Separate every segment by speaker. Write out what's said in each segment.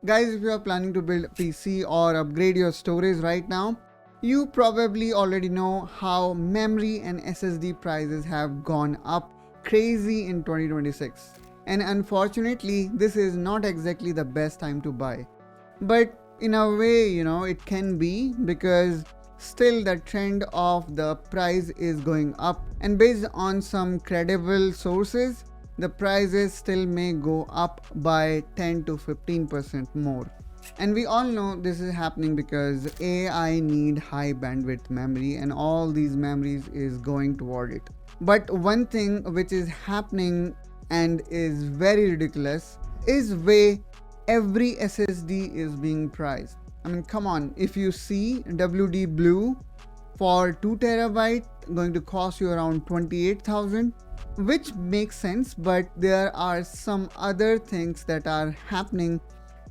Speaker 1: Guys, if you are planning to build a PC or upgrade your storage right now, you probably already know how memory and SSD prices have gone up crazy in 2026. And unfortunately, this is not exactly the best time to buy. But in a way, it can be, because still the trend of the price is going up, and based on some credible sources, the prices still may go up by 10 to 15% more. And we all know this is happening because AI need high bandwidth memory, and all these memories is going toward it. But one thing which is happening and is very ridiculous is way every SSD is being priced. I mean, come on, if you see WD Blue for 2 terabyte going to cost you around 28,000, which makes sense, but there are some other things that are happening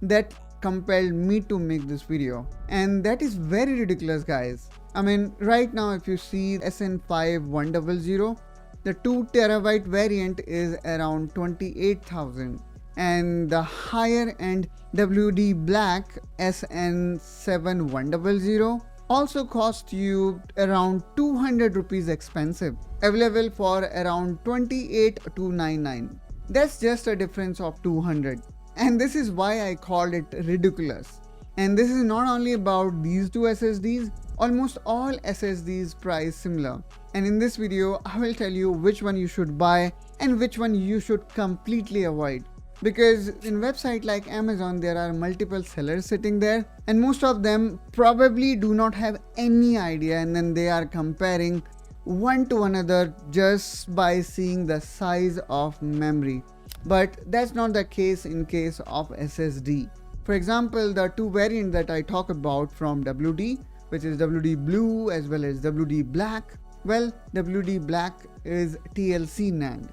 Speaker 1: that compelled me to make this video, and that is very ridiculous, guys. I mean, right now if you see SN5100, the 2 terabyte variant is around 28,000, and the higher end WD Black SN7100 also cost you around 200 rupees expensive, available for around 28,299. That's just a difference of 200. And this is why I called it ridiculous. And this is not only about these two SSDs, almost all SSDs price similar. And in this video, I will tell you which one you should buy and which one you should completely avoid. Because in website like Amazon, there are multiple sellers sitting there, and most of them probably do not have any idea, and then they are comparing one to another just by seeing the size of memory. But that's not the case in case of SSD. For example, the two variants that I talk about from WD, which is WD Blue as well as WD Black. Well, WD Black is TLC NAND,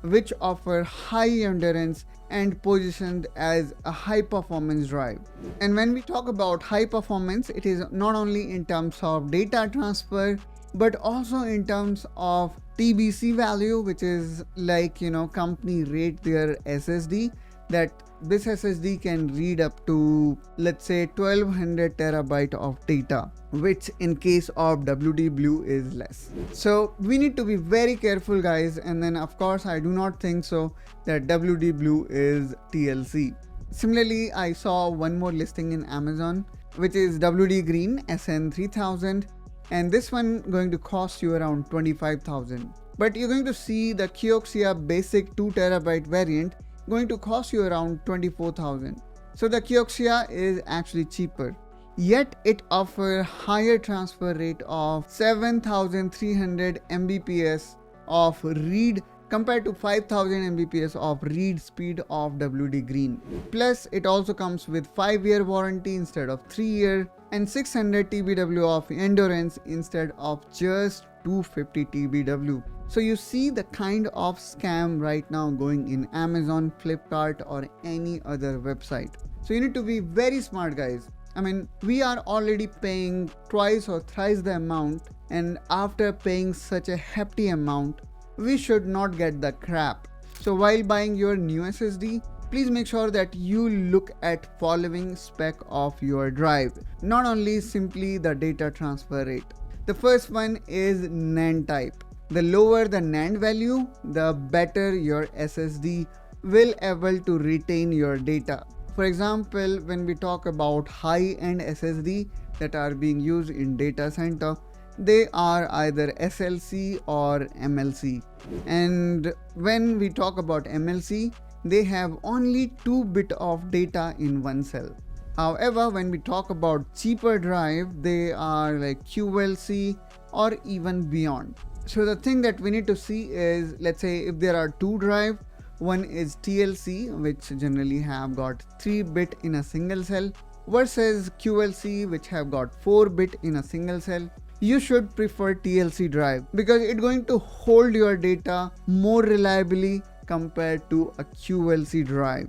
Speaker 1: which offer high endurance and positioned as a high performance drive. And when we talk about high performance, it is not only in terms of data transfer, but also in terms of TBC value, which is like, company rate their SSD, that this SSD can read up to, let's say, 1200 terabyte of data, which in case of WD Blue is less. So we need to be very careful, guys. And then of course, I do not think so that WD Blue is TLC. Similarly, I saw one more listing in Amazon, which is WD Green SN3000. And this one going to cost you around 25,000. But you're going to see the Corsair basic 2 terabyte variant going to cost you around 24,000. So the Corsair is actually cheaper. Yet it offers higher transfer rate of 7,300 Mbps of read compared to 5,000 Mbps of read speed of WD Green. Plus, it also comes with 5-year warranty instead of 3-year, and 600 TBW of endurance instead of just 250 TBW. So you see the kind of scam right now going in Amazon, Flipkart, or any other website. So you need to be very smart, guys. I mean, we are already paying twice or thrice the amount, and after paying such a hefty amount, we should not get the crap. So while buying your new SSD, please make sure that you look at following spec of your drive, not only simply the data transfer rate. The first one is NAND type. The lower the NAND value, the better your SSD will able to retain your data. For example, when we talk about high-end SSD that are being used in data center, they are either SLC or MLC. And when we talk about MLC, they have only 2 bit of data in one cell. However, when we talk about cheaper drive, they are like QLC or even beyond. So the thing that we need to see is, let's say if there are 2 drive, one is TLC, which generally have got 3 bit in a single cell, versus QLC, which have got 4 bit in a single cell. You should prefer TLC drive because it's going to hold your data more reliably compared to a QLC drive.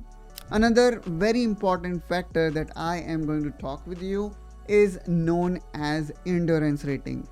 Speaker 1: Another very important factor that I am going to talk with you is known as endurance rating.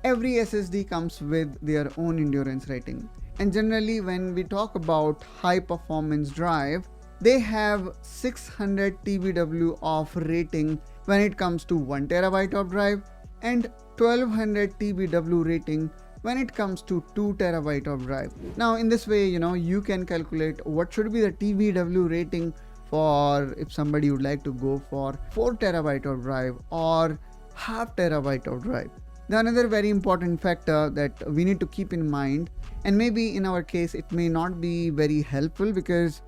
Speaker 1: Every SSD comes with their own endurance rating. And generally when we talk about high performance drive, They have 600 TBW of rating when it comes to 1 terabyte of drive and 1200 TBW rating when it comes to 2 terabyte of drive. Now in this way, you can calculate what should be the TBW rating for if somebody would like to go for 4 terabyte of drive or half terabyte of drive. The another very important factor that we need to keep in mind, and maybe in our case it may not be very helpful because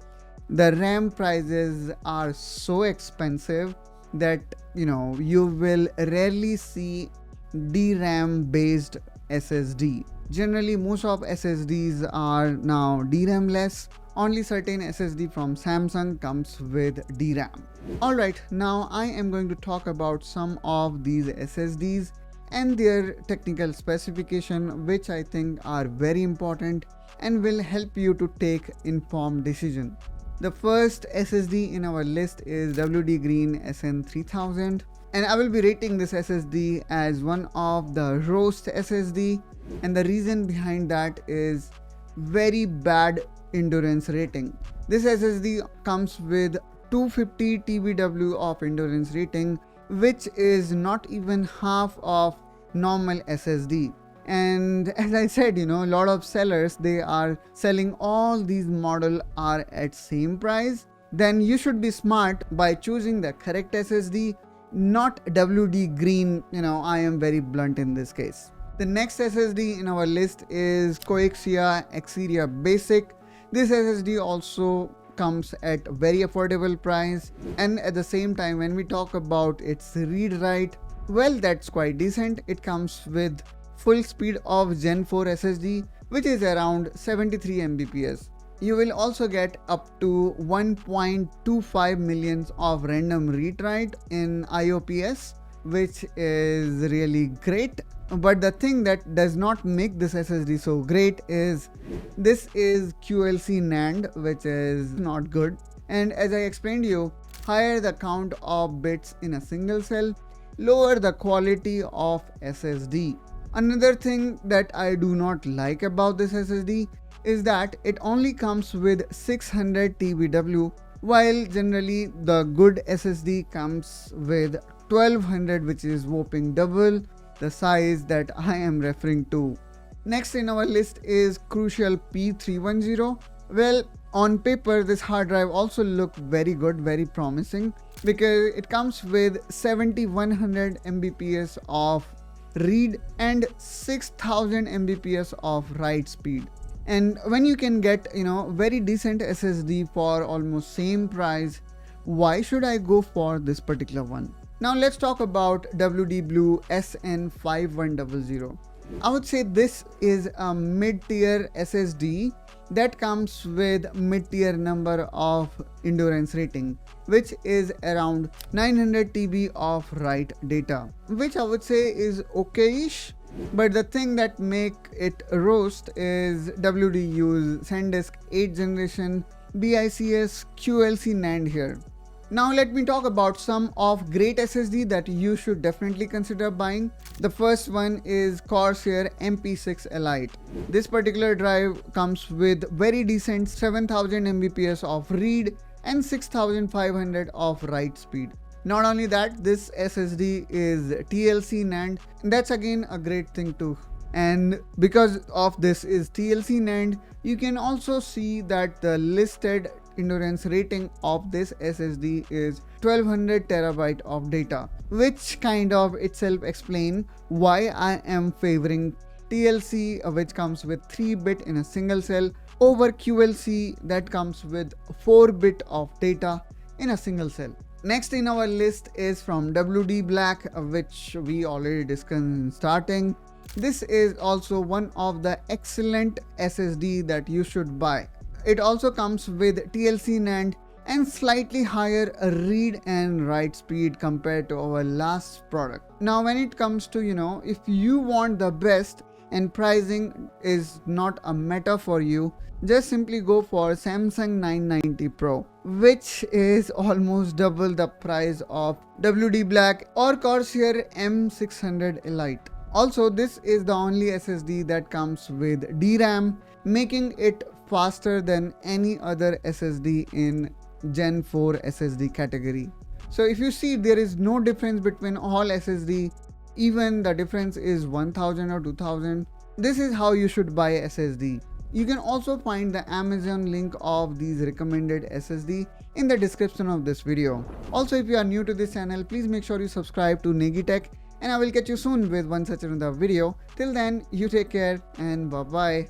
Speaker 1: the RAM prices are so expensive that you will rarely see DRAM based SSD. Generally most of SSDs are now DRAM-less. Only certain SSD from Samsung comes with DRAM. Alright, now I am going to talk about some of these SSDs and their technical specification, which I think are very important and will help you to take informed decision. The first SSD in our list is WD Green SN3000, and I will be rating this SSD as one of the roast SSD, and the reason behind that is very bad endurance rating. This SSD comes with 250 TBW of endurance rating, which is not even half of normal SSD. And as I said, a lot of sellers, they are selling all these model are at same price. Then you should be smart by choosing the correct SSD, not WD Green. I am very blunt in this case. The next SSD in our list is Corsair Xperia Basic. This SSD also comes at very affordable price, and at the same time when we talk about its read write, well, that's quite decent. It comes with full speed of Gen 4 SSD, which is around 73 Mbps. You will also get up to 1.25 millions of random read write in IOPS, which is really great. But the thing that does not make this SSD so great is this is QLC NAND, which is not good. And as I explained to you, higher the count of bits in a single cell, lower the quality of SSD. Another thing that I do not like about this SSD is that it only comes with 600 TBW, while generally the good SSD comes with 1200, which is whopping double the size that I am referring to. Next in our list is Crucial P310. Well, on paper this hard drive also looked very good, very promising, because it comes with 7100 Mbps of read and 6000 Mbps of write speed. And when you can get very decent SSD for almost same price, why should I go for this particular one? Now let's talk about WD Blue SN5100. I would say this is a mid-tier SSD that comes with mid-tier number of endurance rating, which is around 900 TB of write data, which I would say is okay-ish. But the thing that make it roast is WD use SanDisk 8th generation BICS QLC NAND here. Now let me talk about some of great SSD that you should definitely consider buying. The first one is Corsair MP6 Elite. This particular drive comes with very decent 7000 Mbps of read and 6500 of write speed. Not only that, this SSD is TLC NAND. That's again a great thing too. And because of this is TLC NAND, you can also see that the listed endurance rating of this SSD is 1200 terabyte of data, which kind of itself explain why I am favoring TLC, which comes with 3-bit in a single cell, over QLC that comes with 4-bit of data in a single cell. Next in our list is from WD Black, which we already discussed in starting. This is also one of the excellent SSD that you should buy. It also comes with TLC NAND and slightly higher read and write speed compared to our last product. Now when it comes to if you want the best and pricing is not a matter for you, just simply go for Samsung 990 Pro, which is almost double the price of WD Black or Corsair M600 Elite. Also, this is the only SSD that comes with DRAM, making it faster than any other SSD in Gen 4 SSD category. So if you see, there is no difference between all SSD, even the difference is 1000 or 2000. This is how you should buy SSD. You can also find the Amazon link of these recommended SSD in the description of this video. Also, if you are new to this channel, please make sure you subscribe to NeGI Tech, and I will catch you soon with one such another video. Till then, you take care and bye bye.